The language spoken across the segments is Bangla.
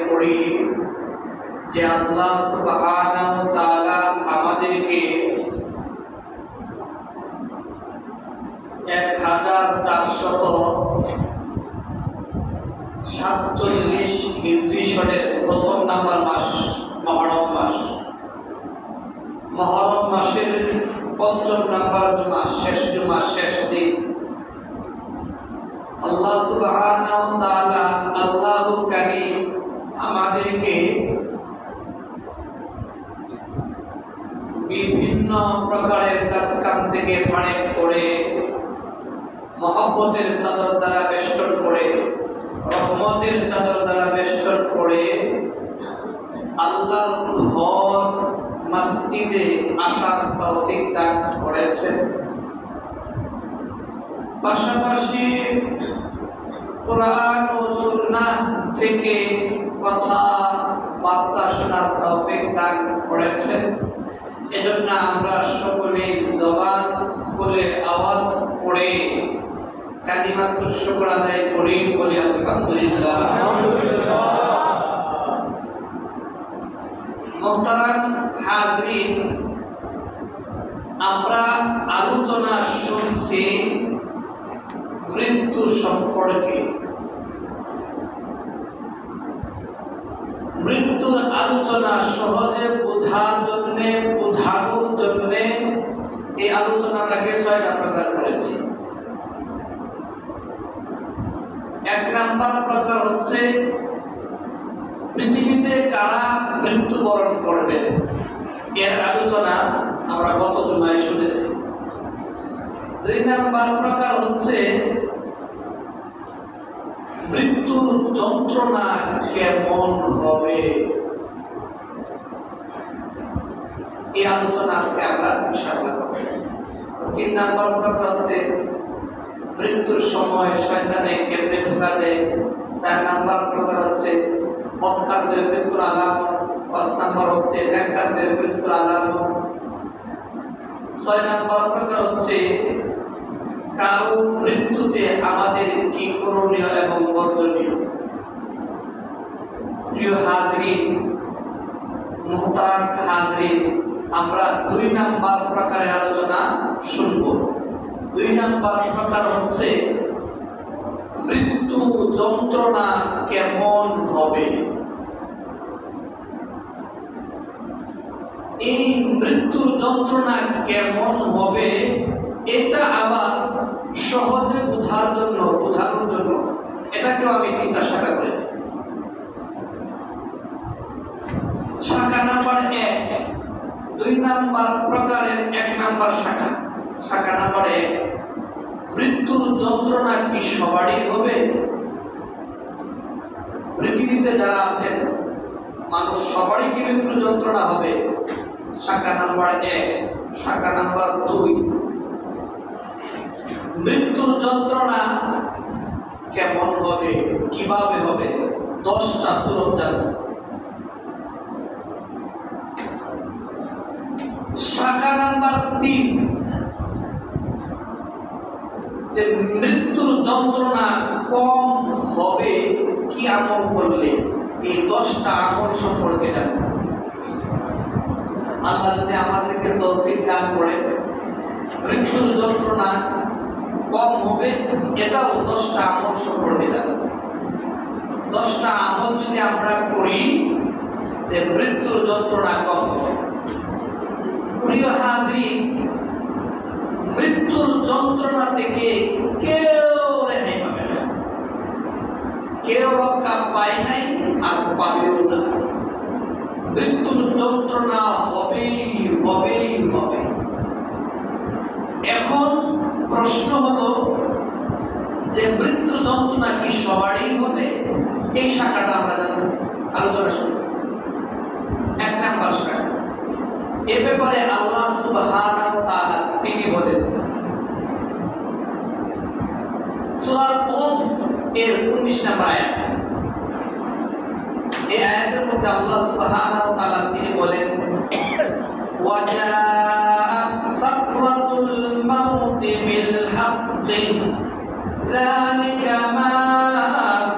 করি যে আল্লাহ সুবহানাহু ওয়া তাআলা আমাদেরকে 1447 হিজরি সনের প্রথম নাম্বার মাস মুহররম মাস, মুহররম মাসের পঞ্চম নাম্বার জুমা, শেষ জুমা, শেষ দিন আল্লাহ সুবহানাহু ওয়া তাআলা আল্লাহুল কারীম আমাদেরকে বিভিন্ন প্রকারের কাজকাম থেকে ফারেক করে মহব্বতের চাদর দ্বারা বেষ্টন করে, রহমতের চাদর দ্বারা বেষ্টন করে আল্লাহর ঘর মসজিদে আসার তৌফিক দান করেছেন। পাশাপাশি কোরআন ও সুন্নাহ থেকে কথা বার্তা শোনার তৌফিক দান করেছেন। এজন্য আমরা সকলে জবান খুলে আওয়াজ করে কালিমাতুশ শুকর আদায় করি, বলি আলহামদুলিল্লাহ। মুহতারাম হাজরিন, আমরা আলোচনা শুনছি মৃত্যু সম্পর্কে। মৃত্যুর আলোচনা সহজে বোঝানোর জন্য এই আলোচনাটাকে 6টা প্রকার করেছি। 1 নাম্বার প্রকার হচ্ছে পৃথিবীতে কারা মৃত্যুবরণ করবে, এর আলোচনা আমরা গত জুমায় শুনেছি। 2 নাম্বার প্রকার হচ্ছে মৃত্যুর যন্ত্রণা কেমন হবে, এই আলোচনা আজকে আমরা ইনশাআল্লাহ করব। 3 নাম্বার প্রকার হচ্ছে মৃত্যুর সময় শয়তানে কেমনে ধোঁকা দেয়। 4 নাম্বার প্রকার হচ্ছে পথকারদের মৃত্যুর আলামত। 5 নাম্বার হচ্ছে নেককারদের মৃত্যুর আলামত। 6 নাম্বার প্রকার হচ্ছে কারো মৃত্যুতে আমাদের কি করণীয় এবং বর্জনীয়। প্রিয় হাজরিন, মুহতারাম হাজরিন, আমরা 2 নাম্বার প্রকারের আলোচনা শুনব। 2 নাম্বার প্রকার হচ্ছে মৃত্যু যন্ত্রণা কেমন হবে। এই মৃত্যুর যন্ত্রণা কেমন হবে এটা আবার সহজে বোঝানোর জন্য এটাকেও আমি 3টা শাখা করেছি। শাখা নাম্বার 1, 2 নাম্বার প্রকারের 1 নাম্বার শাখা। শাখা নাম্বার 1, মৃত্যুর যন্ত্রণা কি সবারই হবে? পৃথিবীতে যারা আছেন মানুষ সবারই কি মৃত্যুর যন্ত্রণা হবে? শাখা নাম্বার 1। শাখা নাম্বার 2, মৃত্যুর যন্ত্রণা কেমন হবে, কিভাবে হবে, 10টা সূরত জানব। শাখা নাম্বার 3, যে মৃত্যুর যন্ত্রণা কম হবে কি আমল করলে, এই 10টা আমল সম্পর্কে জানব। আল্লাহ যদি আমাদেরকে তৌফিক দান করে মৃত্যুর যন্ত্রণা কম হবে, এটাও 10টা আমল সম্পর্কে জানব। 10টা আমল যদি আমরা করি মৃত্যুর যন্ত্রণা কম হবে। প্রিয় হাজরিন, মৃত্যুর যন্ত্রণা থেকে কেউ রেহাই পাবে না, কেউ রক্ষা পায় নাই আর পাবেও না। মৃত্যুর যন্ত্রণা হবেই হবে। এখন প্রশ্ন হলো যে মৃত্যুর যন্ত্রণা কি সবারই হবে? এই শাখাটা আমরা আলোচনা শুরু। 1 নাম্বার শাখা, এ ব্যাপারে আল্লাহ সুবহানাহু ওয়া তাআলা তিনি বলেন সূরা কফ এর 19 নম্বর আয়াত। এই আয়াতের মধ্যে আল্লাহ সুবহানাহু ওয়া তাআলা তিনি বলেন ওয়া জাআত সাকরাতুল মাউতি বিল হাক্কি যালিকা মা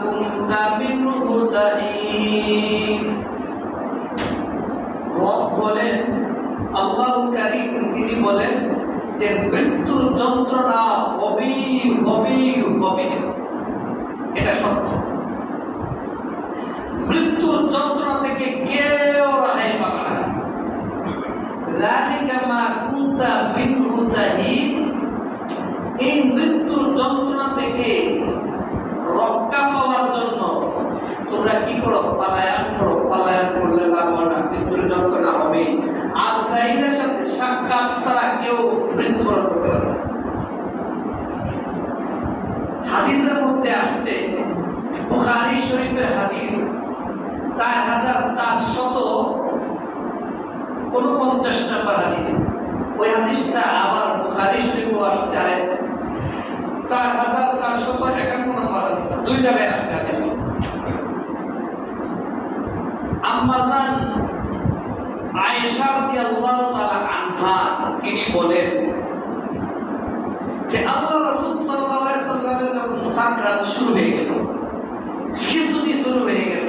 কুনতা বিনহু তাহিদ الرحيم রব বলেন আল্লাহ কারীম তিনি বলেন যে মৃত্যুর যন্ত্রণা হবে হবে হবে, এটা সত্য। মৃত্যুর যন্ত্রণা থেকে কেউ রেহাই পাবে না। যালিকা মা কুনতা মিনহু তাহিদ, এই মৃত্যুর যন্ত্রণা থেকে রক্ষা পাওয়ার জন্য তোমরা কি করো? পলায়ন করো। পলায়ন করলে লাভ হবে না, মৃত্যুর যন্ত্রণা হবে। আজরাইলের সাথে সাক্ষাৎ ছাড়া কেউ মৃত্যুবরণ করতে পারবে না। হাদিসের মধ্যে আসছে, বুখারী শরীফের হাদিস 4449 নম্বর হাদিস। ওই হাদিসটা আবার বুখারী শরীফেও আসছে 4451 নম্বর হাদিস, দুই জায়গায় আসছে হাদিস। আম্মাজান আয়েশা রাদিয়াল্লাহু তাআলা আনহা তিনি বলেন যে আল্লাহ রাসূল সাল্লাল্লাহু আলাইহি সাল্লামের যখন সাকরাত শুরু হয়ে গেল, খিচুনি শুরু হয়ে গেল,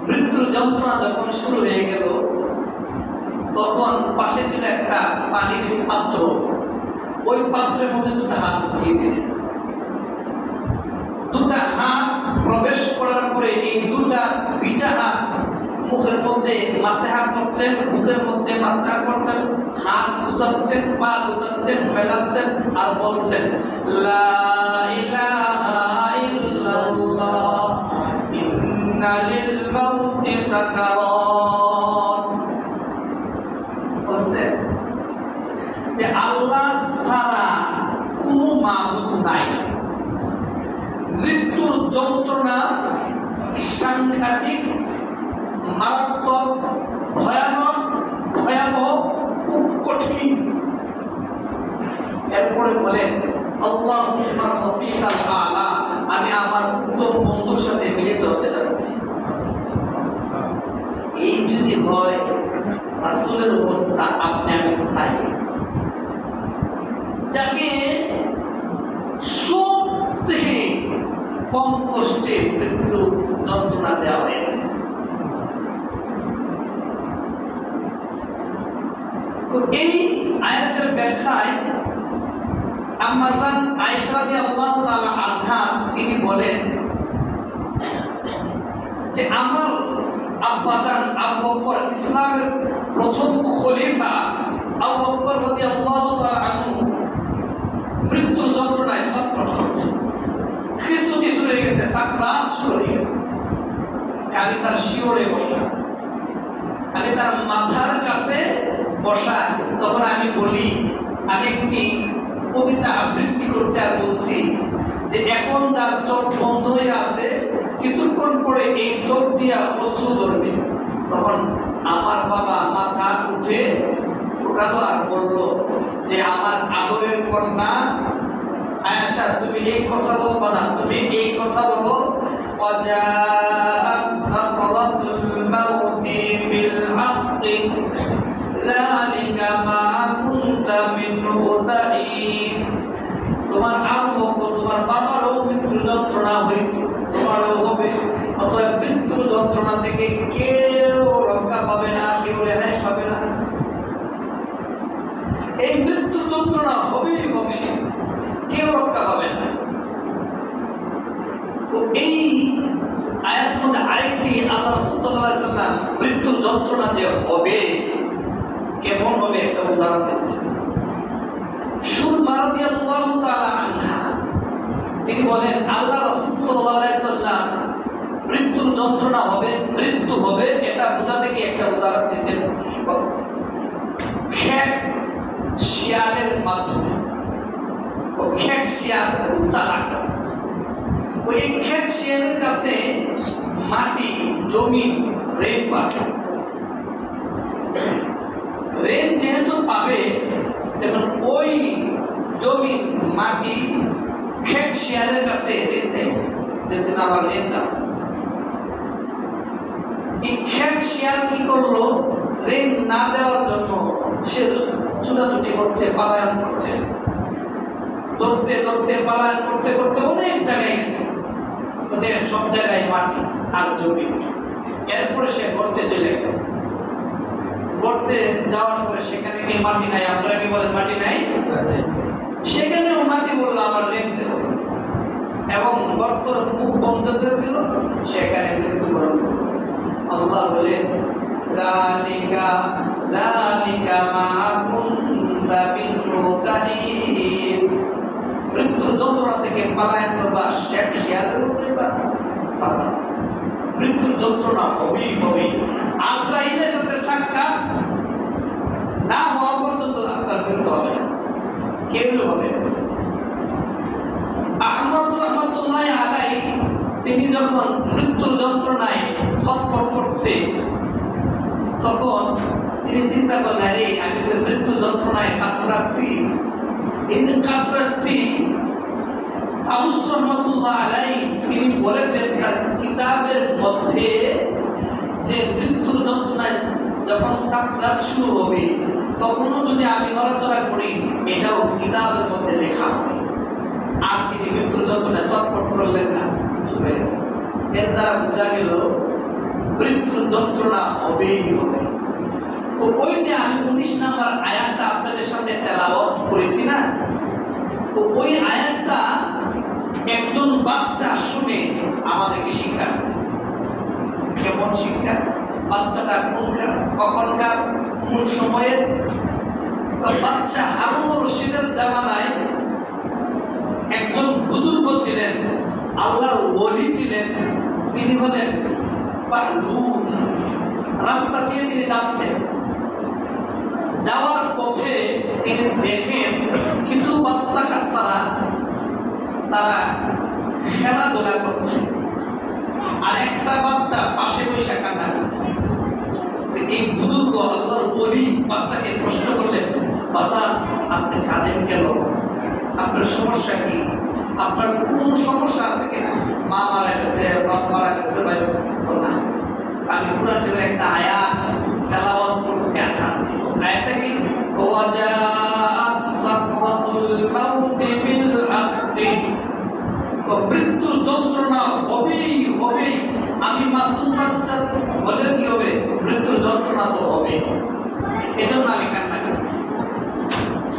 মৃত্যুর যন্ত্রণা যখন শুরু হয়ে গেল, তখন পাশে ছিল একটা পানির পাত্র। ওই পাত্রের মধ্যে দুটো হাত ঢুকিয়ে দিলেন। দুটা হাত প্রবেশ করার পরে এই দুটা ভিজা হাত মুখের মধ্যে মাসেহা করছেন, মুখের মধ্যে মাসেহা করছেন, হাত গুজাচ্ছেন, পা গুজাচ্ছেন, মেলাচ্ছেন আর বলছেন লা ইলাহা ইল্লাল্লাহ ইন্না লিল মাউতি সাকারাত। বলছেন যে আল্লাহ ছাড়া কোনো মাবুদ নাই। মৃত্যুর যন্ত্রণা সাংঘাতিক, মারাত্মক, ভয়ানক, ভয়াবহ, খুব কঠিন। এরপরে বলেন আল্লাহুম্মা রাফিকাল আলা, আমি আমার উত্তম বন্ধুর সাথে মিলিত হতে যাচ্ছি। এই যদি হয় রাসূলের অবস্থা, আপনি আমি কোথায়? যাকে সব থেকে কম কষ্টে মৃত্যু যন্ত্রণা দেওয়া হয়েছে। তো এই আয়াতের ব্যাখ্যায় আম্মাজান আয়েশা রাদিয়াল্লাহু তাআলা আনহা তিনি বলেন যে আমার আব্বাজান আবু বকর, ইসলামের প্রথম খলিফা আবু বকর রাদিয়াল্লাহু তাআলা আনহু মৃত্যুর যন্ত্রণায় ছটফট করছে। খিচুনি শুরু হয়ে গেছে, সাকরাত শুরু হয়ে গেছে। আমি তার শিওরে বসা, আমি তার মাথার কাছে বসা। তখন আমি বলি, আমি একটি কবিতা আবৃত্তি করছি আর বলছি যে এখন যার চোখ বন্ধ হয়ে আছে, কিছুক্ষণ পরে এই চোখ দিয়া অশ্রু ধরবে। তখন আমার বাবা মাথা উঠে উঠালো আর বলল যে আমার আদরের কন্যা আয়েশা, তুমি এই কথা বলবো না, তুমি এই কথা বলো ওয়াজাআত সাকরাতুল মাউতি বিল হাক্কি যালিকা মা কুনতা মিনহু তাহিদ। তোমার আব্বু, তোমার বাবারও মৃত্যুর যন্ত্রণা হয়েছে, তোমারও হবে। অতএব মৃত্যুর যন্ত্রণা থেকে কেউ রক্ষা পাবে না, কেউ রেহাই পাবে না। এই মৃত্যুর যন্ত্রণা হবেই হবে, কেউ রক্ষা পাবে না। তো এই আয়াতের মধ্যে আরেকটি আল্লাহ রাসূল সাল্লাল্লাহু আলাইহি ওয়াসাল্লাম মৃত্যুর যন্ত্রণা যে হবে, কেমন হবে একটা উদাহরণ দিচ্ছেন। সুরমা রাদিয়াল্লাহু তাআলা আনহা তিনি বলেন আল্লাহ রাসূল সাল্লাল্লাহু আলাইহি ওয়াসাল্লাম মৃত্যুর যন্ত্রণা হবে, মৃত্যু হবে, এটা বোঝাতে গিয়ে একটা উদাহরণ দিচ্ছেন। খেক শিয়ালের মাধ্যমে, ও খেক শিয়াল খুব চালাক। ওই খেক শিয়ালের কাছে মাটি, জমি, রেন পাবে। রেন যেহেতু পাবে, যেমন ওই জমি, মাটি খেক শিয়ালের কাছে রেন চাইছে, যেহেতু আমার রেন দাও। এই খেক শিয়াল কি করলো? রেন না দেওয়ার জন্য সে ছুটাছুটি করছে, পালায়ন করছে, দৌড়তে দৌড়তে পালায়ন করতে করতে অনেক জায়গায় গেছে। ওদের সব জায়গায় মাটি আর জমি। এরপরে সে গর্তে চলে গেল। গর্তে যাওয়ার পরে সেখানে কি মাটি নাই? আপনারা কি বলেন মাটি নাই? সেখানেও মাটি বললো আমার রেন দেব, এবং গর্তর মুখ বন্ধ করে দিল, সেখানে মৃত্যুবরণ করল। আল্লাহ বলেন যালিকা যালিকা মা কুনতা মিনহু তাহিব, মৃত্যুর যন্ত্রণা থেকে পালায়ন করবা, শেখ শিয়ালের উপরে পালা। মৃত্যুর যন্ত্রণা হবেই হবেই। আজরাইলের সাথে সাক্ষাৎ না হওয়া পর্যন্ত আপনার মৃত্যু হবে না, কেউ হবে না। আহমদ রহমতুল্লাহ আলাইহি তিনি যখন মৃত্যুর যন্ত্রণায় ছটফট করছে, তখন তিনি চিন্তা করলেন, আরে আমি তো মৃত্যু যন্ত্রণায় কাতরাচ্ছি, এই যে কাতরাচ্ছি। আবু রহমতুল্লাহ আলাইহি তিনি বলেছেন তার কিতাবের মধ্যে যে মৃত্যুর যন্ত্রণায় যখন সাকরাত শুরু হবে তখনও যদি আমি নড়াচড়া করি, এটাও কিতাবের মধ্যে লেখা হবে। আর তিনি মৃত্যুর যন্ত্রণায় ছটফট করলেন না। এর দ্বারা বোঝা গেল মৃত্যুর যন্ত্রণা হবেই হবে। ওই যে আমি 19 নম্বর আয়াতটা আপনাদের সামনে তেলাওয়াত করেছি না, তো ওই আয়াতটা একজন বাচ্চা শুনে আমাদেরকে শিক্ষা আছে। কেমন শিক্ষা? বাচ্চাটা কোনকার, কখনকার, কোন সময়ের? বাচ্চা হারুন রশিদের জামানায় একজন বুজুর্গ ছিলেন, আল্লাহর ওলি ছিলেন। তিনি হলেন বাহলুল। রাস্তা দিয়ে তিনি যাচ্ছেন, যাওয়ার পথে তিনি দেখেন কিছু বাচ্চা কাচ্চারা তারা খেলাধুলা করছে, আর একটা বাচ্চা পাশে বসে কান্না করছে। এই বুজুর্গ আল্লাহর ওলি বাচ্চাকে প্রশ্ন করলেন, বাচ্চা আপনি কাঁদেন কেন? আপনার সমস্যা কি? আপনার কোন সমস্যা আছে? মা মারা গেছে, বাপ মারা গেছে, ভাই না, আমি কোরআন শরীফের একটা আয়াত তেলাওয়াত করছি আর কাঁদছি। আয়াতটা কি? ওয়াজাআত সাকরাতুল মাউতি বিল হাক্কি, মৃত্যুর যন্ত্রণা হবেই হবে। আমি মাসুম বাচ্চা বলে কি হবে? মৃত্যুর যন্ত্রণা তো হবে, এজন্য আমি কান্না করছি।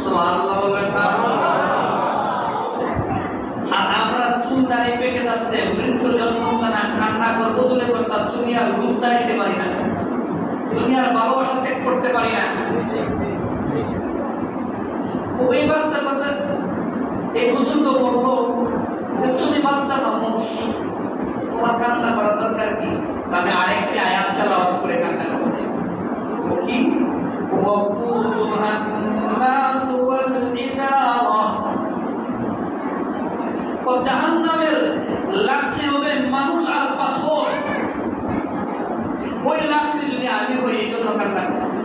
সুবহানাল্লাহ বলবেন না? আর আমরা চুল দাঁড়িয়ে পেকে যাচ্ছে, মৃত্যুর যন্ত্রণা কান্না করবো দূরে কথা, দুনিয়ার রূপ চাইতে পারি না, দুনিয়ার ভালোবাসা ত্যাগ করতে পারি না। ওই বাচ্চা কথা এই বুজুর্গ বললো, তুমি বাচ্চা মানুষ, তোমার কান্না করার দরকার কি? আমি আরেকটি আয়াত তেলাওয়াত করে কান্না করছি। কি? জাহান্নামের লাকড়ি হবে মানুষ আর পাথর। ওই লাকড়ি যদি আমি হই, এই জন্য কান্না করছি।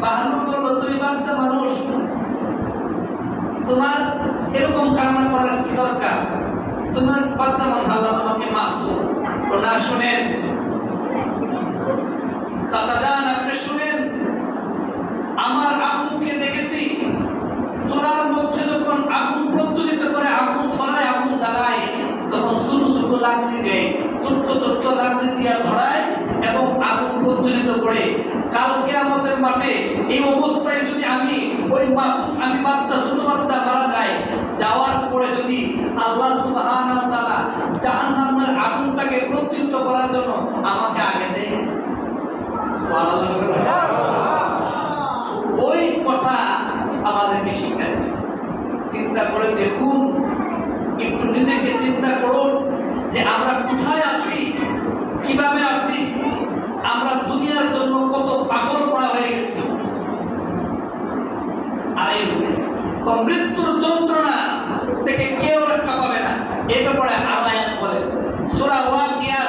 বাহাদুর বলল, তুমি বাচ্চা মানুষ, তোমার এরকম কান্না করার কি দরকার? তোমার বাচ্চা মানুষ, আল্লাহ তোমাকে মাসুম। না শুনেন চাচা যান, আপনি শুনেন, আমার আগুনকে দেখেছি, চুলার মধ্যে যখন আগুন প্রজ্বলিত করে, আগুন ধরায়, আগুন জ্বালায়, তখন ছোট ছোট লাকড়ি দেয়, ছোট্ট ছোট্ট লাকড়ি দিয়ে ধরায় এবং আগুন প্রজ্বলিত করে। কালকে আমাদের মাঠে এই অবস্থায় যদি আমি ওই মাসুম, আমি বাচ্চা, ছোট বাচ্চা মারা যায়, যাওয়ার পরে যদি আল্লাহ সুবহানাহু ওয়া তাআলা জাহান্নামের আগুনটাকে প্রজ্বলিত করার জন্য আমাকে আগে দেয়, সুবহানাল্লাহ, ওই কথা আমাদেরকে শিক্ষা দিচ্ছে। চিন্তা করে দেখুন, একটু নিজেকে চিন্তা করুন যে আমরা কোথায় আছি, কিভাবে আছি। আমরা দুনিয়ার জন্য কত পাগল পড়া হয়ে গেছি। আর এই মৃত্যুর যন্ত্রণা থেকে কেউ রক্ষা পাবে না। এই ব্যাপারে আল্লাহ বলে সূরা ওয়াকিয়া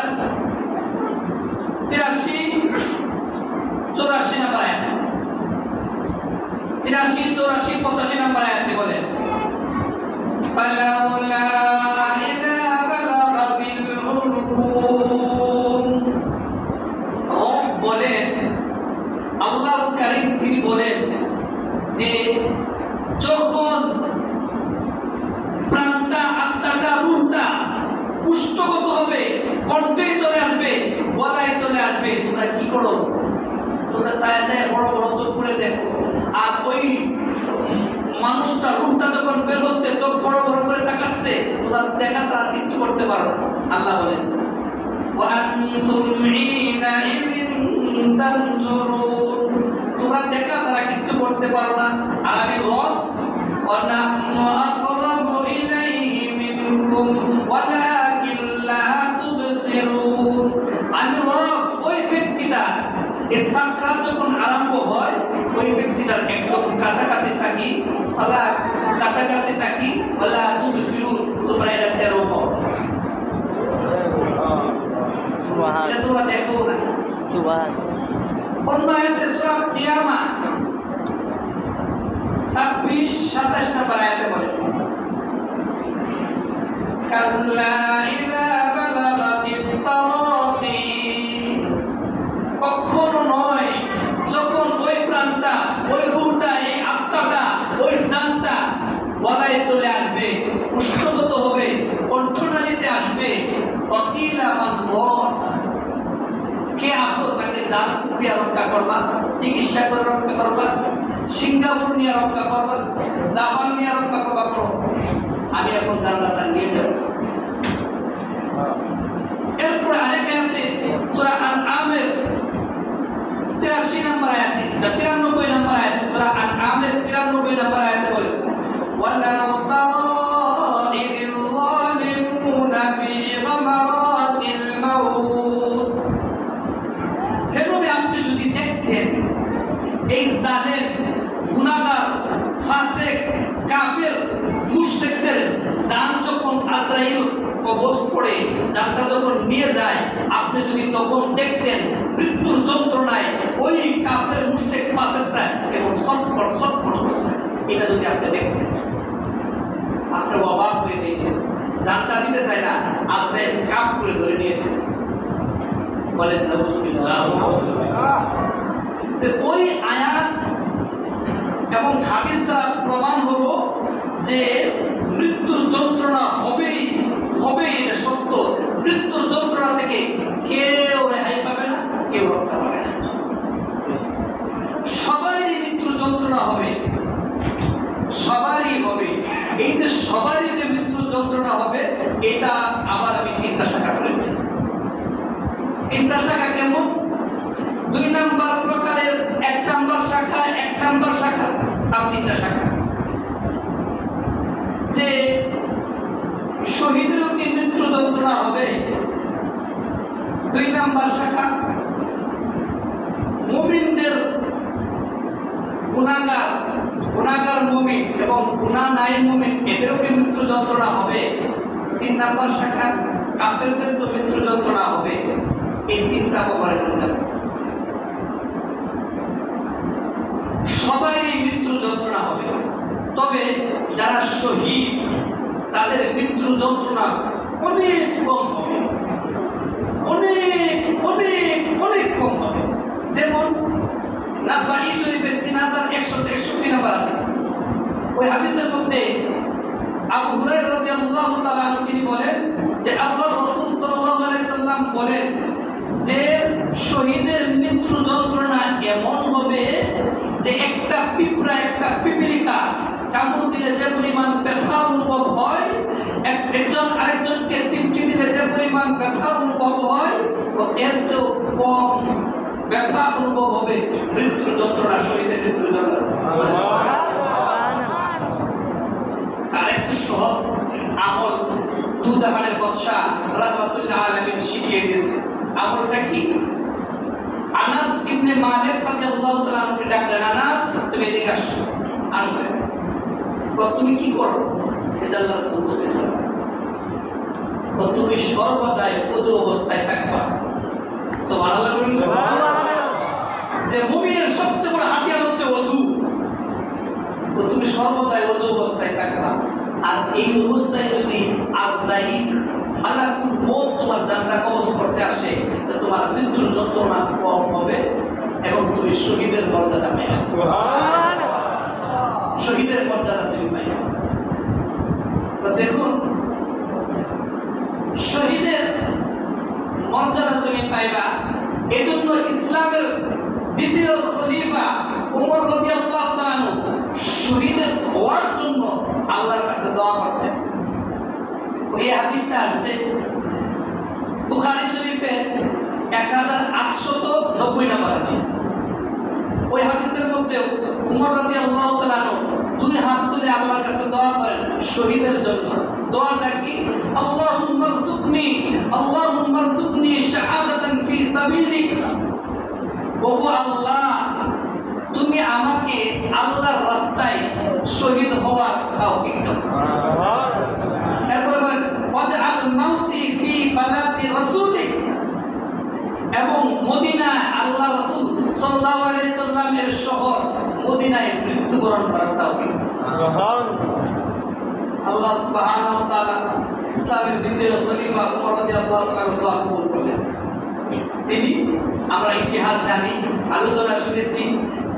83-84 নম্বর আয়াত, 83-84-85 নম্বর আয়াতে বলেন, ফালাউলা ইযা বালাগাতিল করতে পারো না। আল্লাহ বলেন তোমরা দেখা ছাড়া কিচ্ছু করতে পারো না। আর আমি রব আমি রব ওই ব্যক্তিটা সাক্ষাৎ যখন আরম্ভ হয় ওই ব্যক্তিটার একদম কাছাকাছি থাকি, কাছাকাছি থাকি, তোমরা এটা টেরো পাও, এটা তোমরা দেখো না। অন্য আয়াতে সূরা কিয়ামা 26-27 নম্বর আয়াতে বলে কাল্লা ইযা বালাগাতিত তারাকি, কখনো নয় যখন ওই প্রাণটা, ওই রূহটা, এই আত্মাটা, ওই জানটা গলায় চলে আসবে, উষ্ণগত হবে, কণ্ঠনালীতে আসবে, অকিলা মান রাক, কে আসো তাকে জান দিয়ে রক্ষা করবা, চিকিৎসা করে রক্ষা করবা, সিঙ্গাপুর নিয়ে রক্ষা করবা, জাপান নিয়ে রক্ষা করবা, আমি এখন জান্নাতে নিয়ে যাব। এরপরে আরেক আয়াতে সূরা আনআমের 83 নম্বর আয়াতে, 93 নম্বর আয়াত, সূরা আনআমের 93 নম্বর আয়াতে বলে ওয়ালাউ তারা ইযিল যালিমুনা ফি গামারাতিল মাউত, হে নবী আপনি যদি দেখতেন এই জালেম, গুনাহগার, ফাসিক, কাফের, মুশরিকদের জান যখন আজরাইল কবজ করে জানটা যখন নিয়ে যায়, আপনি যদি তখন দেখতেন মৃত্যুর যন্ত্রণায় ওই কাফের, মুশরিক, ফাসিকরা এবং ছটফট করছে, এটা যদি আপনি দেখতেন আপনি অবাক হয়ে দেখতেন। জানটা দিতে চায় না, আজরাইল কাপ করে ধরে নিয়েছে, বলেন নাউযুবিল্লাহ। ওই আয়াত এবং হাদিস দ্বারা প্রমাণ হলো যে মৃত্যুর যন্ত্রণা হবেই হবে, এটা সত্য। মৃত্যুর যন্ত্রণা থেকে কেউ রেহাই পাবে না, কেউ রক্ষা পাবে না, সবারই মৃত্যুর যন্ত্রণা হবে, সবারই হবে। এই যে সবারই যে মৃত্যুর যন্ত্রণা হবে, এটা আবার আমি 3টা শাখা করেছি। 3টা শাখা কেমন? 2 নম্বর প্রকারের 1 নম্বর শাখা, 1 নম্বর শাখা আর 3টা শাখা। যে শহীদেরও কি মৃত্যু যন্ত্রণা হবে? 2 নম্বর শাখা। মুমিনদের, গুনাহগার মুমিন এবং গুনাহ নাই মুমিন, এদেরও কি মৃত্যু যন্ত্রণা হবে? 3 নম্বর শাখা। কাফেরদের তো মৃত্যু যন্ত্রণা হবে। এই 3টা ব্যাপারে যাবে, সবারই মৃত্যু যন্ত্রণা হবে। তবে যারা শহীদ তাদের মৃত্যু যন্ত্রণা অনেক কম হবে, অনেক অনেক অনেক কম হবে। যেমন নাসাঈ শরীফের 3163 নম্বর হাদিস, ওই হাদিসের মধ্যে আবু হুরায়রা রাদিয়াল্লাহু তাআলা আনহু তিনি বলেন যে আল্লাহর রাসূল সাল্লাল্লাহু আলাইহি সাল্লাম বলেন যে শহীদের মৃত্যু যন্ত্রণা এমন হবে যে একটা পিঁপড়া, একটা পিপিলিকা কামড় দিলে যে পরিমাণ ব্যথা অনুভব হয়, একজন আরেকজনকে চিমটি দিলে যে পরিমাণ ব্যথা অনুভব হয়, তো এর চেয়েও কম ব্যথা অনুভব হবে মৃত্যুর যন্ত্রণা, শহীদের মৃত্যুর যন্ত্রণা। আরেকটু সহজ আমল দুজাহানের বাদশা রাহমাতুল্লাহ আলাইহি শিখিয়ে দিয়েছে। আমলটা কি? আনাস ইবনে মালিক রাদিয়াল্লাহু তাআলা আনহুকে ডাকলেন, আনাস তুমি এদিকে আসো। আসলে তুমি কি করো? এটা আল্লাহর রাসূল বুঝতে চান, তুমি সর্বদাই ওযু অবস্থায় থাকবা। সুবহানাল্লাহ, সুবহানাল্লাহ। যে মুমিনের সবচেয়ে বড় হাতিয়ার হচ্ছে ওযু, তুমি সর্বদাই ওযু অবস্থায় থাকবা। আর এই অবস্থায় যদি আজরাইল মালাকুল মউত তোমার জানটা কবজ করতে আসে, তো তোমার মৃত্যুর যন্ত্রণা কম হবে এবং তুমি শহীদের মর্যাদা পাবে। সুবহানাল্লাহ, শহীদের মর্যাদা তুমি পাবে। তো দেখুন, শহীদের মর্যাদা তুমি পাইবা। এজন্য ইসলামের দ্বিতীয় খলিফা ওমর রাদিয়াল্লাহু তাআলা শহীদের হওয়ার জন্য আল্লাহর কাছে দোয়া করতেন। এই হাদিসটা আসছে বুখারী শরীফের 1890 নম্বর হাদিস। ওই হাদিসের মধ্যে উমর রাদিয়াল্লাহু তাআলা দুই হাত তুলে আল্লাহর কাছে দোয়া করেন শহীদের জন্য। দোয়াটা কি? আল্লাহুম্মা রযুকনি শাহাদাতান ফি সাবিলিক। ওগো আল্লাহ, তুমি আমাকে আল্লাহর রাস্তায় শহীদ হওয়ার তৌফিক দাও। এরপর ওয়াজআল মাউতি ফি বালাদি রাসূলিক, এবং মদিনা আল্লাহ রাসূল সাল্লাল্লাহু আলাইহি সাল্লামের শহর মদিনায় মৃত্যুবরণ করার তৌফিক দাও। আল্লাহ সুবহানাহু ওয়া তাআলা ইসলামের দ্বিতীয় খলিফা উমর রাদিয়াল্লাহু তাআলা দোয়া কবুল করলেন। তিনি, আমরা ইতিহাস জানি, আলোচনা শুনেছি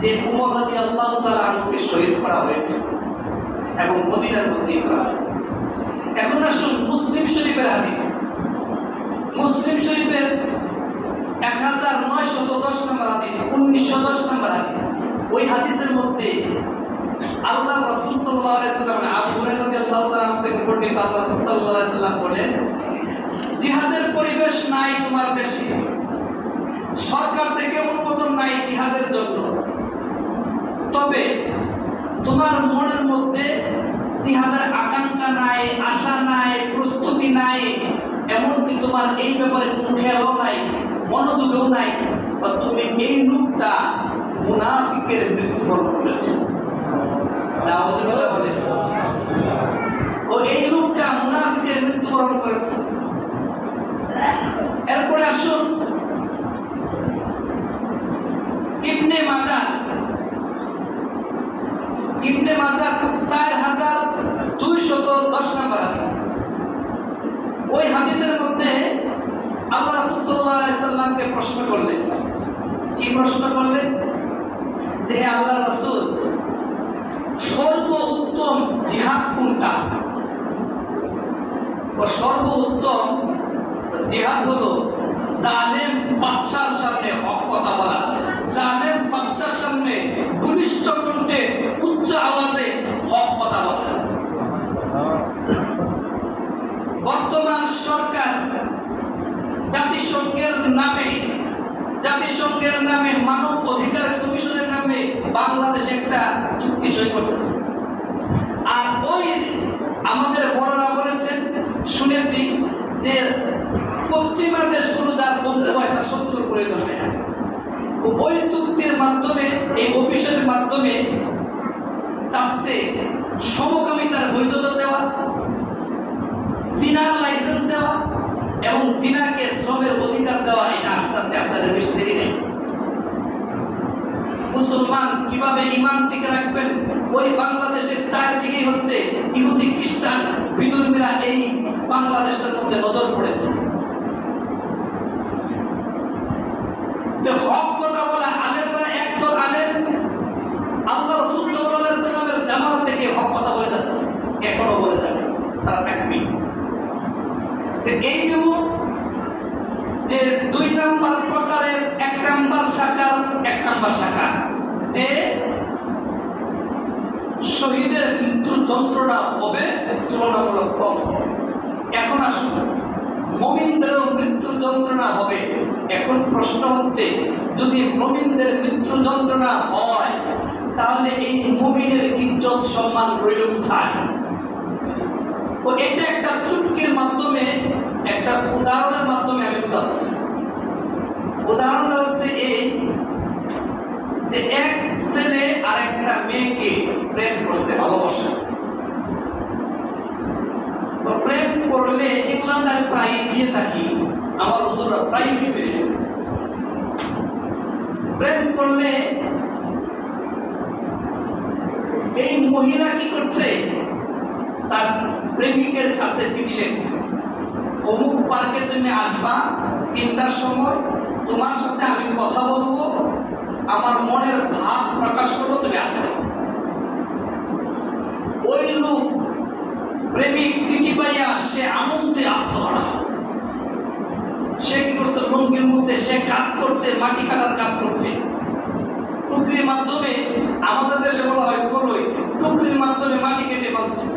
যে উমর রাদিয়াল্লাহু তাআলা আনহুকে শহীদ করা হয়েছে এবং মদিনার মধ্যেই করা হয়েছে। এখন আসুন মুসলিম শরীফের হাদিস। মুসলিম শরীফের 1910 নম্বর হাদিস, 1910 নম্বর হাদিস। ওই হাদিসের মধ্যে আল্লাহ রাসূল সাল্লাল্লাহু আলাইহি ওয়াসাল্লাম, আবু হুরায়রা রাদিয়াল্লাহু তাআলা থেকে বর্ণিত, আল্লাহ রাসূল সাল্লাল্লাহু আলাইহি ওয়াসাল্লাম বলেন, জিহাদের পরিবেশ নাই তোমার দেশে, সরকার থেকে অনুমোদন নাই জিহাদের জন্য, তবে তোমার মনের মধ্যে জিহাদের আকাঙ্ক্ষা নাই, আশা নাই, প্রস্তুতি নাই, এমনকি তোমার এই ব্যাপারে কোনো খেয়ালও নাই, মনোযোগও নাই, তুমি এই লোকটা মুনাফিকের মৃত্যুবরণ করেছে। ও এই লোকটা মুনাফিকের মৃত্যুবরণ করেছে। এরপরে আসুন ইবনে মাজাহ 4210 নম্বর হাদিস। ওই হাদিসের মধ্যে আল্লাহ রাসূল সাল্লাল্লাহু আলাইহি সাল্লামকে প্রশ্ন করলেন। কি প্রশ্ন করলেন? যে হে আল্লাহর রাসূল, সর্বোত্তম জিহাদ কোনটা? ও সর্বোত্তম জিহাদ হলো জালেম বাদশার সামনে হক কথা বলা, জালেম বাদশার সামনে বলিষ্ঠ কণ্ঠে উচ্চ আওয়াজে হক কথা বলা। বর্তমান সরকার জাতিসংঘের নামে মানব অধিকার কমিশনের নামে বাংলাদেশে একটা চুক্তি সই করতেছে। আর ওই আমাদের বড়রা বলেছেন, শুনেছি যে পশ্চিমা দেশগুলো যার বন্ধু হয় তার শত্রুর প্রয়োজন হয় না। ওই চুক্তির মাধ্যমে, এই অফিসের মাধ্যমে চাচ্ছে সমকামিতার বৈধতা দেওয়া, জিনার লাইসেন্স দেওয়া এবং জিনাকে শ্রমের অধিকার দেওয়া। এটা আস্তে আস্তে আপনাদের বেশি দেরি নেই। মুসলমান কিভাবে ঈমান টিকে রাখবেন? ওই বাংলাদেশের চারদিকেই হচ্ছে ইহুদি, খ্রিস্টান, বিধর্মীরা এই বাংলাদেশের মধ্যে নজর পড়েছে। হক কথা বলা আলেমরা, একদল আলেম আল্লাহ রাসূল সাল্লাল্লাহু আলাইহি ওয়াসাল্লামের জামানা থেকে হক কথা বলে যাচ্ছে, এখনো বলে যাবে, তারা থাকবে। এইটুকু যে 2 নম্বর প্রকারের 1 নম্বর শাখা যে শহীদের মৃত্যুর যন্ত্রণা হবে তুলনামূলক কম। এখন আসুন, মুমিনদেরও মৃত্যুর যন্ত্রণা হবে। এখন প্রশ্ন হচ্ছে, যদি মুমিনদের মৃত্যু যন্ত্রণা হয় তাহলে এই মুমিনের ইজ্জত সম্মান রইল কোথায়? ও এটা একটা চুটকির মাধ্যমে, একটা উদাহরণের মাধ্যমে আমি বোঝাচ্ছি। উদাহরণটা হচ্ছে এই যে এক ছেলে আরেকটা মেয়েকে প্রেম করছে, ভালোবাসা। তো প্রেম করলে এগুলো আমরা প্রায় দিয়ে থাকি, আমার হুজুররা প্রায় দিতে। প্রেম করলে এই মহিলা কি করছে? তার প্রেমিকের কাছে চিঠি লিখছে, অমুক পার্কে তুমি আসবা 3টার সময়, তোমার সাথে আমি কথা বলবো, আমার মনের ভাব প্রকাশ করবো, তুমি আসবে। ওই লোক প্রেমিক চিঠি পাইয়া সে আনন্দে আত্মহারা। সে কি করছে? লঙ্গির মধ্যে সে কাজ করছে, মাটি কাটার কাজ করছে। টুকরির মাধ্যমে, আমাদের দেশে বলা হয় খোলই, টুকরির মাধ্যমে মাটি কেটে পাচ্ছে।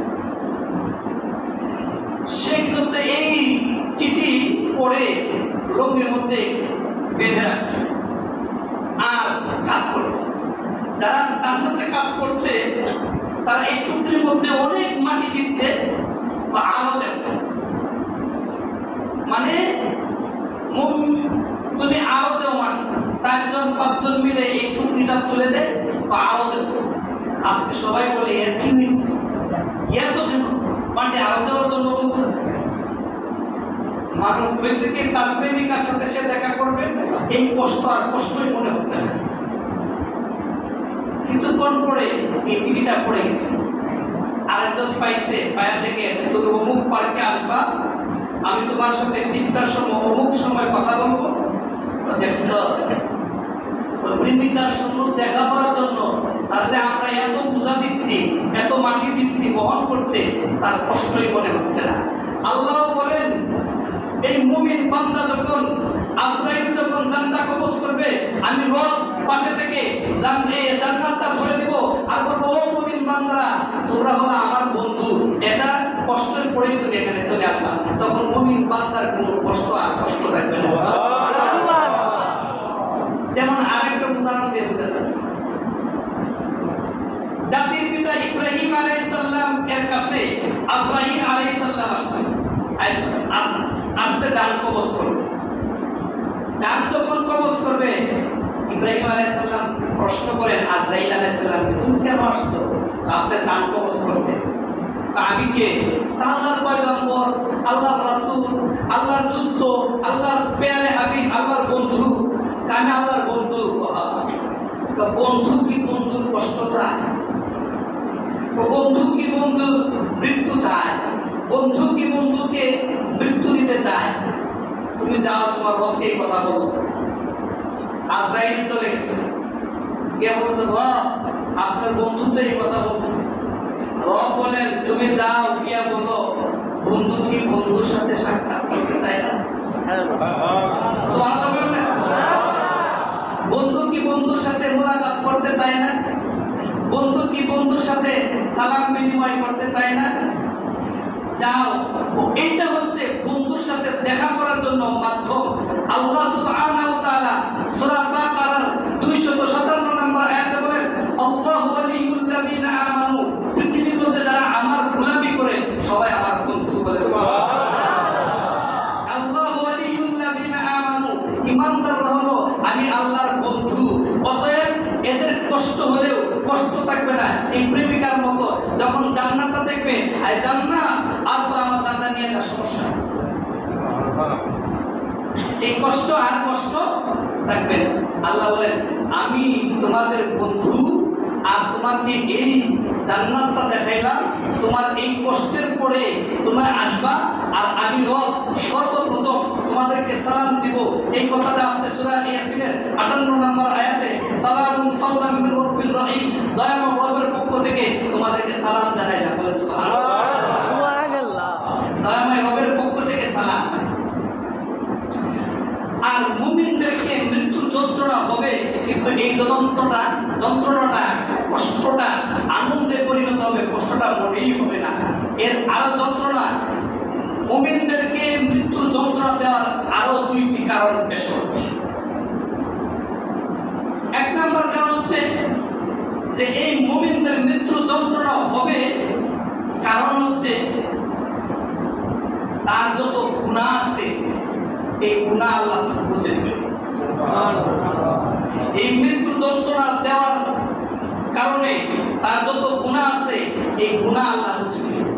সে হচ্ছে এই চিঠি পড়ে লোকের মধ্যে বেঁধে রাখছে আর কাজ করছে। যারা তার সাথে কাজ করছে তারা এই টুকরির মধ্যে অনেক মাটি দিচ্ছে বা আলো দেবে, মানে তুমি আলো দেও মাটি, 4-5 মিলে এই টুকরিটা তুলে দেয় বা আলো দেব। আজকে সবাই বলে এর কি হয়েছে, এত কেন মাটি আলো দেওয়ার জন্য বলছে। মানুষ হয়েছে কি তার প্রেমিকার সাথে সে দেখা করবে, এই কষ্ট আর কষ্টই মনে হচ্ছে না। কিছুক্ষণ পরে এই চিঠিটা পড়ে গেছে, আরেকজন পাইছে, পায়া থেকে তুমি অমুক পার্কে আসবা, আমি তোমার সাথে 3টার সময় অমুক সময় কথা বলবো। দেখছ প্রেমিকার সঙ্গে দেখা করার জন্য তাহলে আমরা এত বোঝা দিচ্ছি, এত মাটি দিচ্ছি, বহন করছে, তার কষ্টই মনে হচ্ছে না। আল্লাহ বলেন এই মুমিন বান্দা যখন আজরাইল যখন জান্নাত কবজ করবে, আমি রব পাশে থেকে জান্নাতটা ধরে দেব আর বলবো ও মুমিন বান্দারা তোমরা হলো আমার বন্ধু, এটা কষ্টের পরেই তুমি এখানে চলে আসবা। তখন মুমিন বান্দার কোনো কষ্ট আর কষ্ট থাকবে না। যেমন আরেকটা উদাহরণ দিয়ে বুঝাচ্ছি, জাতির পিতা ইব্রাহিম আলাইহিস সালাম এর কাছে আজরাইল আলাইহিস সালাম আসতে জান কবজ করবে। জান যখন কবজ করবে, ইব্রাহিম আলাইহিস সালাম প্রশ্ন করেন আজরাইল আলাইহিস সালামকে, তুমি কেন আসছো? আপনি জান কবজ করতে। আমি কে? আল্লাহর পয়গম্বর, আল্লাহর রাসূল, আল্লাহর দূত, আল্লাহর প্যারে হাবিব, আল্লাহর বন্ধু। আমি আল্লাহর বন্ধু। বন্ধু কি বন্ধুর কষ্ট চায়? বন্ধু কি বন্ধুর মৃত্যু চায়? বন্ধু কি বন্ধুকে মৃত্যু দিতে চায়? তুমি যাও তোমার রবকে কথা বলো। আজরাইল চলে গেছে, গিয়ে বলছে রব আপনার বন্ধু তো এই কথা বলছে। রব বলেন তুমি যাও গিয়া বলো বন্ধু কি বন্ধুর সাথে সাক্ষাৎ করতে চায় না? সুবহানাল্লাহ বলেন না? বন্ধু কি বন্ধুর সাথে মোলাকাত করতে চায় না? বন্ধু কি বন্ধুর সাথে সালাম বিনিময় করতে চায় না? যাও, এইটা হচ্ছে বন্ধুর সাথে দেখা করার জন্য মাধ্যম। আল্লাহ সুবহানাহু ওয়া তাআলা সূরা বাকারার 257 নম্বর আয়াতে বলেন আল্লাহু ওয়ালিয়ুল্লাযিনা আমানু, পৃথিবীর মধ্যে যারা আমার গোলামি করে সবাই আমার বন্ধু বলে। সুবহানাল্লাহ। আল্লাহু ওয়ালিয়ুল্লাযিনা আমানু, ঈমানদাররা হলো আমি আল্লাহর বন্ধু। অতএব এদের কষ্ট হলেও কষ্ট থাকবে না এই প্রেমিকার মতো। যখন জান্নাতটা দেখবে আর জান্নাত আর তো আমার জান্নাত নিয়ে একটা সমস্যা, এই কষ্ট আর কষ্ট থাকবে। আল্লাহ বলেন আমি তোমাদের বন্ধু আর তোমাকে এই জান্নাতটা দেখাইলাম, তোমার এই কষ্টের পরে তোমরা আসবা আর আমি রব সর্বপ্রথম তোমাদেরকে সালাম দিব। এই কথাটা আছে সূরা ইয়াসিনের 58 নম্বর আয়াতে, সালামুন কাওলাম মির রাব্বির রহিম, দয়াময় রবের পক্ষ থেকে তোমাদেরকে সালাম জানাইলাম। বলেন সুবহানাল্লাহ। সুবহানাল্লাহ। দয়াময় রবের পক্ষ থেকে সালাম। আর মুমিনদেরকে মৃত্যুর যন্ত্রণা হবে, কিন্তু এই যন্ত্রণাটা কষ্টটা আনন্দে পরিণত হবে, কষ্টটা মোটেই হবে না। এর আরো যন্ত্রণা, মুমিনদেরকে মৃত্যুর যন্ত্রণা দেওয়ার আরো 2টি কারণ পেশ করছে। 1 নম্বর কারণ হচ্ছে যে এই মুমিনদের মৃত্যুর যন্ত্রণা হবে কারণ হচ্ছে তার যত গুনাহ আছে এই গুনাহ আল্লাহ বুঝে দিবেন। এই মৃত্যুর যন্ত্রণা দেওয়ার কারণে তার যত গুনাহ আছে এই গুনাহ আল্লাহ বুঝে দিবেন।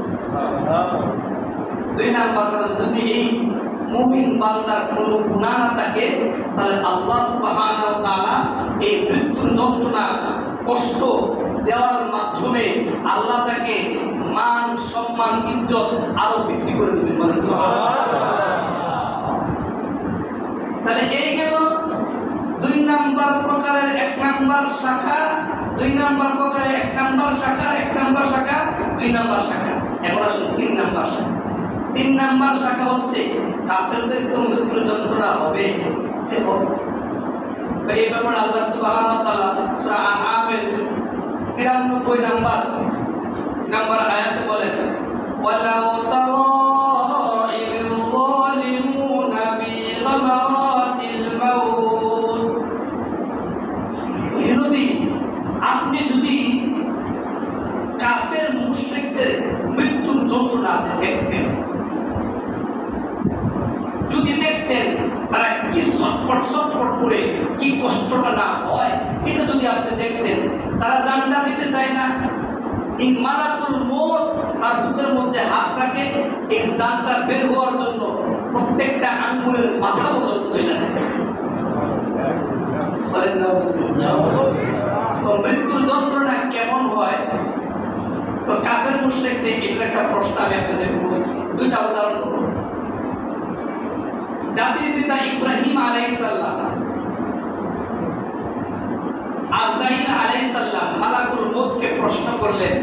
2 নাম্বার কারণ, যদি এই মুমিন বান্দার কোনো গুনাহ না থাকে তাহলে আল্লাহ সুবহানাহু ওয়া তাআলা এই মৃত্যুর যন্ত্রণা কষ্ট দেওয়ার মাধ্যমে আল্লাহ তাকে মান সম্মান ইজ্জত আরো বৃদ্ধি করে দিবেন। বলেন সুবহানাল্লাহ। তাহলে এই গেল 2 নাম্বার প্রকারের 1 নাম্বার শাখা, 2 নাম্বার প্রকারের 1 নাম্বার শাখা, 1 নাম্বার শাখা, 2 নাম্বার শাখা। এখন আসুন 3 নাম্বার শাখা। 3 নাম্বার শাখা হচ্ছে কাফেরদের তো মৃত্যুর যন্ত্রণা হবে। এই ব্যাপারে আল্লাহ সুবহানাহু ওয়া তাআলা সূরা আনআমের 93 নাম্বার আয়াতে বলেন ওয়ালাউ তারা উপরে কি কষ্টটা না হয়, এটা যদি আপনি দেখতেন। তারা জানটা দিতে চায় না, এই মালাকুল মউত তার বুকের মধ্যে হাত রাখে, এই জানটা বের হওয়ার জন্য প্রত্যেকটা আঙ্গুলের মাথা পর্যন্ত চলে যায়। মৃত্যুর যন্ত্রণা কেমন হয়? তো কাফের মুশরিকদের এটার একটা প্রশ্ন আমি আপনাদের বলছি, দুইটা উদাহরণ দেব। জাতির পিতা ইব্রাহিম আলাইহিস সালাম, আজরাইল আলাইহিস সালাম মালাকুল মউতকে প্রশ্ন করলেন,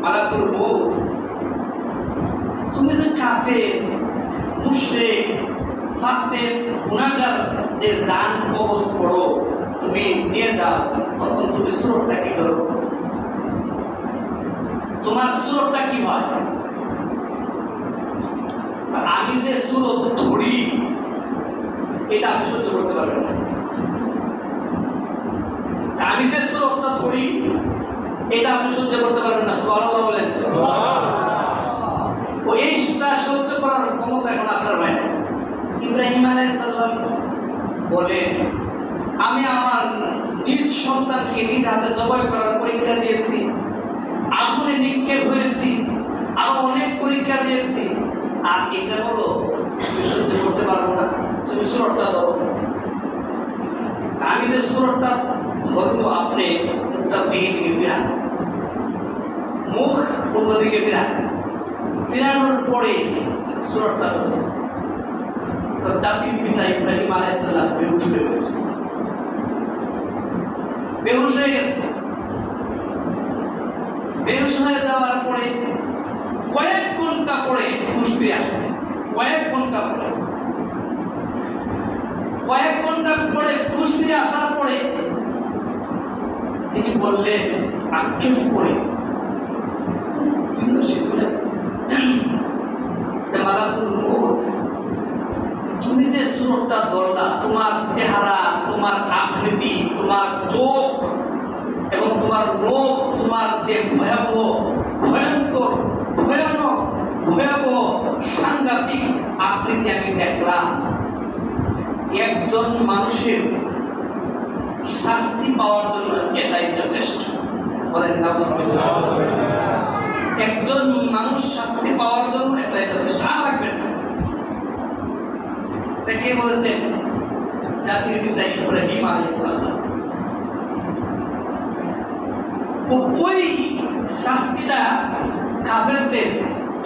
মালাকুল মউত, তুমি যে কাফের, মুশরিক, ফাসিক, গুনাহগারদের জান কবজ করো, তুমি নিয়ে যাও, তখন তুমি সূরতটা কি করো? তোমার সূরতটা কি হয়? আমি যে সূরত ধরি এটা আপনি সহ্য করতে পারবেন না। আমি যে সূরতটা ধরি এটা আপনি সহ্য করতে পারবেন না। সুবহানাল্লাহ বলেন। সুবহানাল্লাহ। এইটা সহ্য করার ক্ষমতা এখন আপনার নাই। ইব্রাহিম আলাইহিস সালাম বলেন, আমি আমার নিজ সন্তানকে নিজ হাতে জবাই করার পরীক্ষা দিয়েছি, আগুনে নিক্ষেপ হয়েছি, আরো অনেক পরীক্ষা দিয়েছি, আর এটা হলো তুমি সহ্য করতে পারবো না, তুমি সূরতটা দাও। আমি যে সূরতটা ধরবো, আপনি মুখটা ভেঙে দিকে ফিরান, মুখ অন্যদিকে ফিরান, ফিরানোর পরে সূরতটা তো জাতির পিতা ইব্রাহিম আলাইহিস সালাম বেহুশ হয়ে গেছে, বেহুশ হয়ে গেছে। বেহুশ হয়ে যাওয়ার পরে কয়েক ঘন্টা পরে হুঁশ ফিরে আসছে, কয়েক ঘন্টা পরে হুঁশ ফিরে আসার পরে তিনি বললেন আক্ষেপ করে, মালাকুল মউত, তুমি যে সূরতটা ধরলা, তোমার চেহারা, তোমার আকৃতি, তোমার চোখ এবং তোমার রূপ, তোমার যে ভয়াবহ, ভয়ঙ্কর, ভয়ানক, ভয়াবহ, সাংঘাতিক আকৃতি আমি দেখলাম, একজন মানুষের শাস্তি পাওয়ার জন্য এটাই যথেষ্ট। বলেন না, একজন মানুষ শাস্তি পাওয়ার জন্য এটাই যথেষ্ট, আর লাগবে না। কে বলেছেন? জাতির পিতা ইব্রাহিম আলাইহিস সালাম। ওই শাস্তিটা কাফেরদের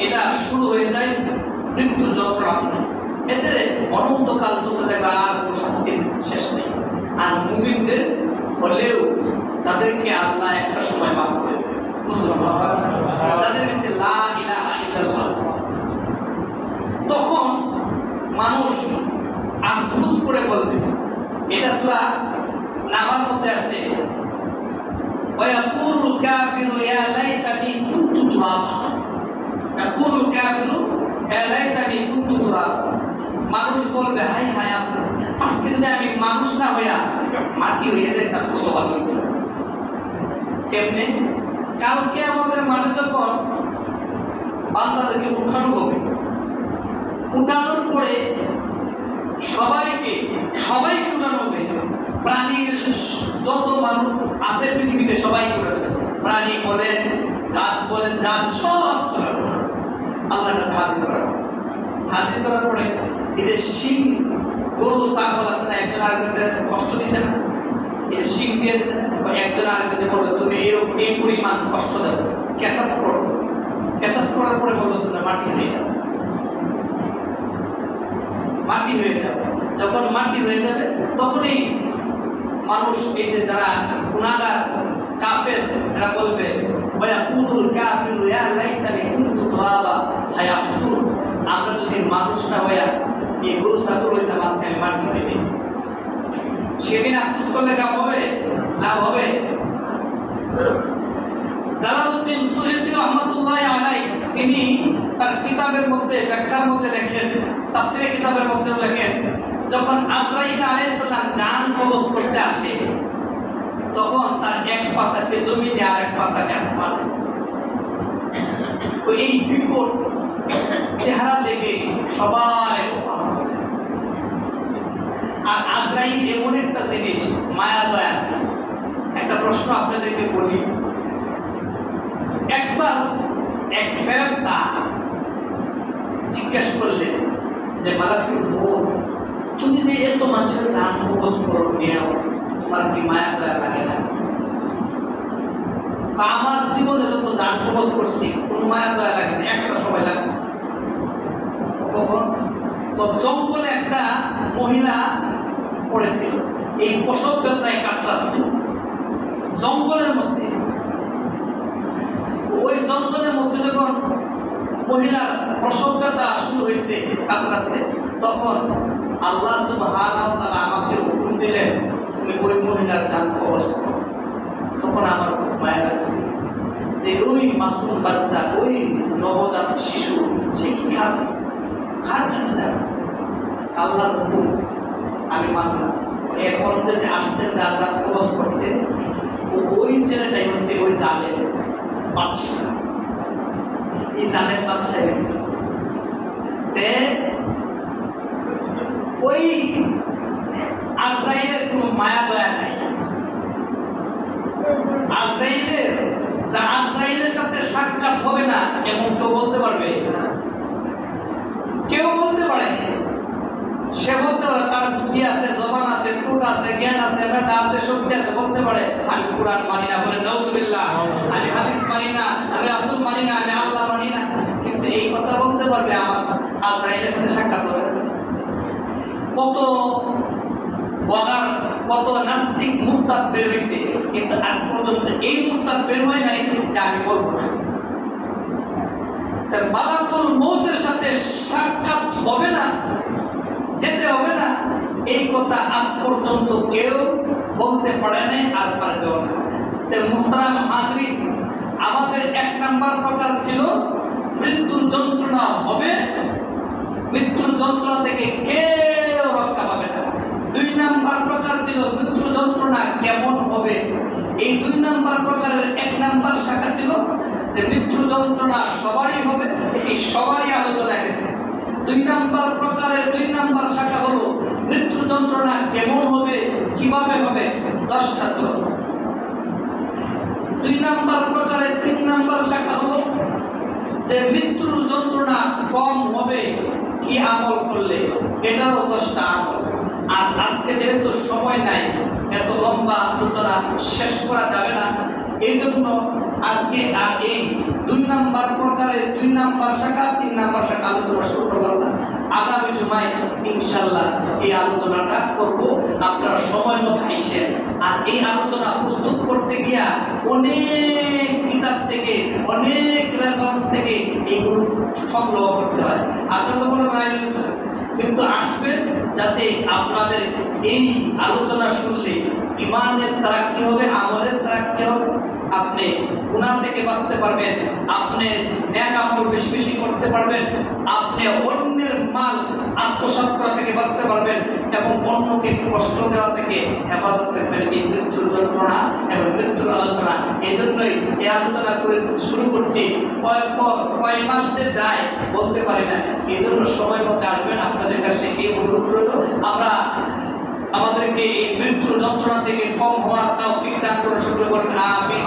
এটা শুরু হয়ে যায় মৃত্যুর যন্ত্রণা, এদের অনন্তকাল চলতে থাকবে, আর কোনো শাস্তির শেষ নেই। আর মুমিনদের হলেও তাদেরকে আল্লাহ একটা সময় মাফ করে দেবে, তাদের মধ্যে লা ইলাহা ইল্লাল্লাহ। তখন মানুষ আফসোস করে বলবে, এটা সূরা নাবার মধ্যে আসে, ওয়ায়াকুলুল কাফিরু ইয়া লাইতানি কুনতু তুরাবা, ইয়াকুলুল কাফিরু ইয়া লাইতানি কুনতু তুরাবা। মানুষ বলবে, হায় হায়, আজকে যদি আমি মানুষ না হইয়া মাটি হয়ে যেতাম কত ভালো হইত। কেমনে? কালকে আমাদের মাঠে যখন বান্দাদেরকে উঠানো হবে, উঠানোর পরে সবাইকে উঠানো হবে, প্রাণীর যত মানুষ আছে পৃথিবীতে সবাইকে উঠানো হবে, প্রাণী বলেন, গাছ বলেন, গাছ সব আল্লাহর কাছে হাজির করার পরে এদের শিং, গরু ছাগল আছে না, একজন আরেকজনের কষ্ট দিচ্ছে না, এদের শিং দিয়ে দিচ্ছে না, একজন আরেকজনকে বলবে তুমি এরকম এই পরিমাণ কষ্ট দেবো, কেসাস করো, কেসাস করার পরে বলবো তোমরা মাটি হয়ে যাবে, মাটি হয়ে যাবে। যখন মাটি হয়ে যাবে তখনই মানুষ, এই যে যারা গুনাহগার কাফের, এরা বলবে, ওয়ায়াকুলুল কাফিরু ইয়া লাইতানি কুনতু তুরাবা, হায় আফসোস, আমরা যদি মানুষ না হইয়া এই গরু ছাগল হইতাম, আজকে আমি মাটি হয়ে যাই। সেদিন আফসোস করলে কাম হবে? লাভ হবে? জালালউদ্দিন সুয়ুতী রাহমাতুল্লাহি আলাইহি তিনি তার কিতাবের মধ্যে, ব্যাখ্যার মধ্যে লেখেন, তাফসীরের কিতাবের মধ্যে লেখেন, যখন আজরাইল আলাইহিস সালাম জান কবজ করতে আসে, তখন তার এক পাতাকে জমিনে আর এক পাতাকে আসমানে, তো এই বিকট চেহারা দেখে সবাই আর আজরাইল এমন একটা জিনিস, মায়া দয়া। একটা প্রশ্ন আপনাদেরকে বলি, একবার এক ফেরেশতা জিজ্ঞেস করলেন যে মালাকুল মউত, তুমি যে এত মানুষের জান কবজ করো নিও, তোমার কি মায়া দয়া লাগে না? আমার জীবনে যত জান কবজ করছি কোন মায়া দয়া লাগে না, একটা সময় লাগছে। কখন? তো জঙ্গলে একটা মহিলা পড়েছিল, এই প্রসব বেদনায় কাতরাচ্ছে জঙ্গলের মধ্যে। ওই জঙ্গলের মধ্যে যখন মহিলার প্রসব বেদনা শুরু হয়েছে, কাতরাচ্ছে, তখন আল্লাহ সুবহানাহু ওয়া তাআলা আমাকে হুকুম দিলেন, তুমি ওই মহিলার জান কবজ করো। তখন আমার খুব মায়া লাগছে যে ওই মাসুম বাচ্চা, ওই নবজাত শিশু, সে কি খাবে, কার কাছে যাবে? আল্লাহর হুকুম আমি মানলাম। এখন যদি আসছেন জান্নাত কবজ করতে, ওই ছেলেটাই হচ্ছে ওই জালেম বাদশা। এই জালেম বাদশা গেছে, ওই আজরাইলের কোনো মায়া দয়া নাই। আজরাইলের সাথে সাক্ষাৎ হবে না এমন কেউ বলতে পারবে? কেউ বলতে পারে? সে বলতে পারে, তার বুদ্ধি আছে, জবান আছে, টুট আছে, জ্ঞান আছে, মেধা আছে, শক্তি আছে, বলতে পারে আমি কুরআন মানি না, বলে নাউযুবিল্লাহ, আমি হাদিস মানি না, আমি রাসূল মানি না, আমি আল্লাহ মানি না। কিন্তু এই কথা বলতে পারবে আমার আজরাইলের সাথে সাক্ষাৎ হবে? কত বগার, কত নাস্তিক মুরতাদ বের হয়েছে, কিন্তু আজ পর্যন্ত এই মুরতাদ বের হয় নাই যে আমি বলবো না। মালাকুল মউতের সাথে সাক্ষাৎ হবে না, যেতে হবে না, এই কথা আজ পর্যন্ত কেউ বলতে পারে নাই, আর পারবেও না। মুহতারাম হাজরিন, আমাদের এক নাম্বার প্রচার ছিল মৃত্যুর যন্ত্রণা হবে, মৃত্যুর যন্ত্রণা থেকে কেউ রক্ষা পাবে না। 2 নাম্বার প্রকার ছিল মৃত্যুর যন্ত্রণা কেমন হবে। এই 2 নাম্বার প্রকারের 1 নাম্বার শাখা ছিল যে মৃত্যুর যন্ত্রণা সবারই হবে, এই সবারই আলোচনা গেছে। 2 নাম্বার প্রকারের 2 নাম্বার শাখা হলো মৃত্যুর যন্ত্রণা কেমন হবে, কিভাবে হবে, 10টা ছিল। 2 নাম্বার প্রকারের 3 নাম্বার শাখা হলো যে মৃত্যুর যন্ত্রণা কম হবে কি আমল করলে, এটারও 10টা আমল। আর আজকে যেহেতু সময় নাই, এত লম্বা আলোচনা শেষ করা যাবে না, এই জন্য আজকে আর এই 2 নাম্বার প্রকারের 2 নাম্বার শাখা 3 নাম্বার শাখা আলোচনা শুরু করলাম না। আগামী জুমায় ইনশাআল্লাহ এই আলোচনাটা করব। আপনারা সময় মতো আইসেন। আর এই আলোচনা প্রস্তুত করতে গিয়া অনেক কিতাব থেকে, অনেক রেফারেন্স থেকে এইগুলো সংগ্রহ করতে হয়। আপনারা তো কোনো কিন্তু আসবেন যাতে আপনাদের এই আলোচনা শুনলে ইমানের তারাক্কি হবে, আমলের তারাক্কি হবে, আপনি গুনাহ থেকে বাঁচতে পারবেন, আপনি নেক আমল বেশি বেশি করতে পারবেন, আপনি অন্যের মাল আত্মসাৎ করা থেকে বাঁচতে পারবেন এবং অন্যকে কষ্ট দেওয়া থেকে হেফাজত থাকবেন। এই মৃত্যুর যন্ত্রণা এবং মৃত্যুর আলোচনা, এই জন্যই এই আলোচনা করে শুরু করছি। কয় মাস যে যায় বলতে পারি না, এই জন্য সময় মতো আসবেন। আপনাদের কাছে এই অনুরোধ রইল, আমরা আমাদেরকে এই মৃত্যুর যন্ত্রণা থেকে কম হওয়ার তৌফিক দান করে সকলে বলেন আমিন।